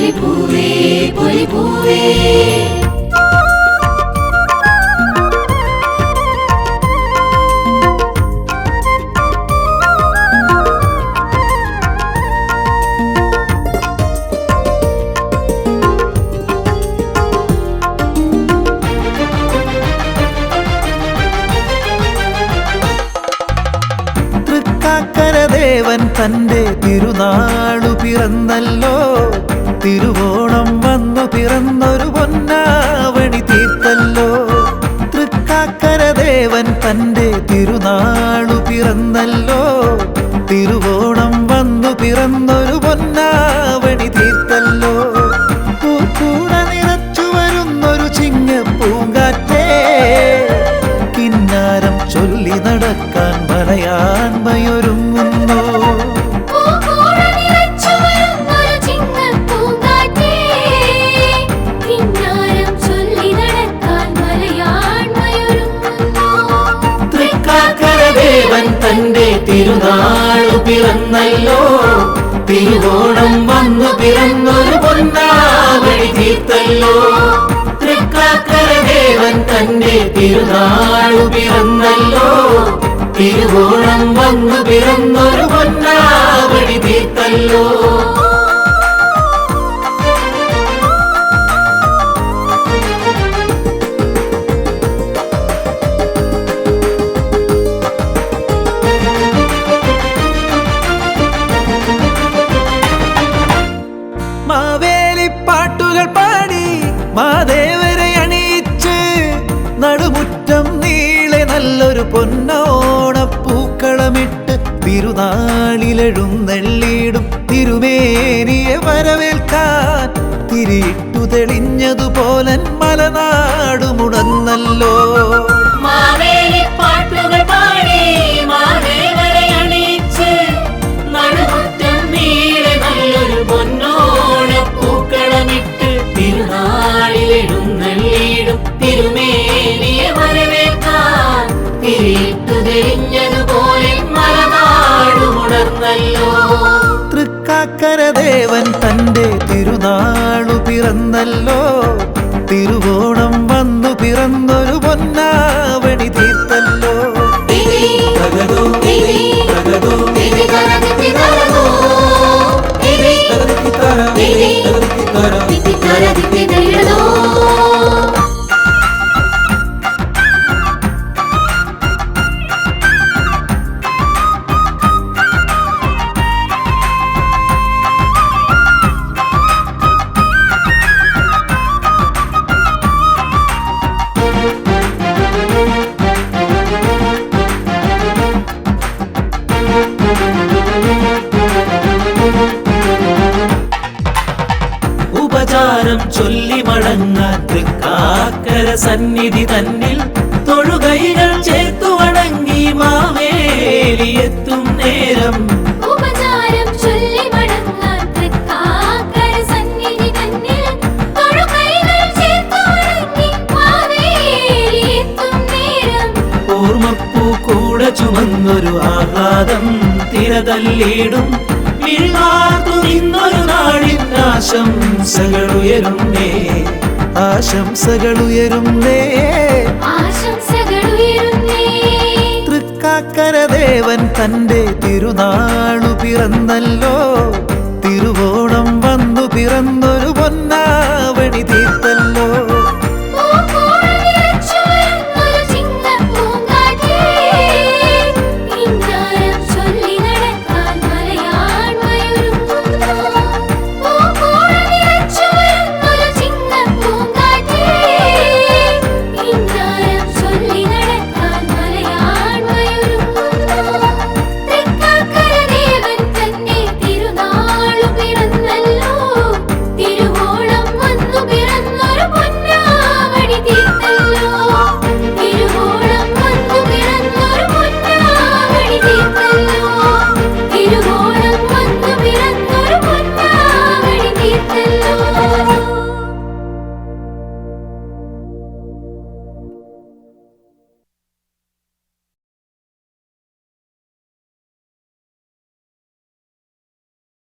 പൊലിപ്പൂവേ പൊലിപ്പൂവേ തൃക്കാക്കരദേവൻ തന്റെ തിരുനാളു പിറന്നല്ലോ. തിരുവോണം വന്നു പിറന്നൊരു പൊന്നാവണി തീർത്തല്ലോ. തൃക്കാക്കരദേവൻ തന്റെ തിരുനാളു പിറന്നല്ലോ. തിരുവോണം വന്നു പിറന്നൊരു പൊന്നാവണി തീർത്തല്ലോ. പൂക്കൂട നിറച്ചു വരുന്നൊരു ചിങ്ങപ്പൂങ്കാറ്റേ, കിന്നാരം ചൊല്ലി നടക്കാൻ മലയാൻമയൊരുങ്ങുന്നു. തൃക്കാക്കരദേവൻ തന്റെ തിരുനാളു പിറന്നല്ലോ. തിരുവോണം വന്നു പിറന്നൊരു പൊന്നാവണി തീർത്തല്ലോ. തൃക്കാക്കരദേവൻ തന്റെ തിരുനാളു പിറന്നല്ലോ. തിരുവോണം വന്നു പിറന്നൊരു പൊന്നാവണി തീർത്തല്ലോ. മാവേലിപ്പാട്ടുകൾ പാടി മാദേവരെ അണിയിച്ച് നടുമുറ്റം നീളെ നല്ലൊരു പൊന്നോണപ്പൂക്കളമിട്ട് തിരുനാളിലെഴുന്നള്ളിടും തിരുമേനിയെ വരവേൽക്കാൻ തിരിയിട്ടു തെളിഞ്ഞതുപോലൻ മലനാടുമുണർന്നല്ലോ. മാവേലിപ്പാട്ടുകൾ പാടി മാദേവരെ അണിയിച്ച് നടുമുറ്റം നീളെ നല്ലൊരു പൊന്നോണപ്പൂക്കളമിട്ട് തിരുനാളിലെഴുന്നള്ളിടും തിരുമേനിയെ വരവേൽക്കാൻ തിരിയിട്ടു തെളിഞ്ഞതുപോലെ മലനാടുമുണർന്നല്ലോ. തൃക്കാക്കരദേവൻ തന്റെ തിരുനാളു പിറന്നല്ലോ. തിരുവോണം വന്നു പിറന്നൊരു പൊന്നാവണി തീർത്തല്ലോ. തകതോ തകതോ ഉപചാരം ചൊല്ലി മടങ്ങാൻ തൃക്കാക്കര സന്നിധി തന്നിൽ തൊഴുകൈകൾ ചേർത്തു വണങ്ങി മാവേലിയെത്തും നേരം. ഉപചാരം ചൊല്ലി മടങ്ങാൻ തൃക്കാക്കര സന്നിധി തന്നിൽ തൊഴുകൈകൾ ചേർത്തു വണങ്ങി മാവേലിയെത്തും നേരം. ഓർമ്മപ്പൂ കൂടെ ചുമന്നൊരു ആഹ്ലാദം തിരതല്ലിടും മിഴിമാർത്തു നിന്നൊരു നാടിൻ ആശംസകളുയരുന്നേ. ആശംസകളുയരുന്നേ ആശംസകളുയരുന്നേ. തൃക്കാക്കരദേവൻ തന്റെ തിരുനാളു പിറന്നല്ലോ. തിരുവോണം വന്നു പിറന്നൊരു പൊന്നാവണി തീർത്തല്ലോ.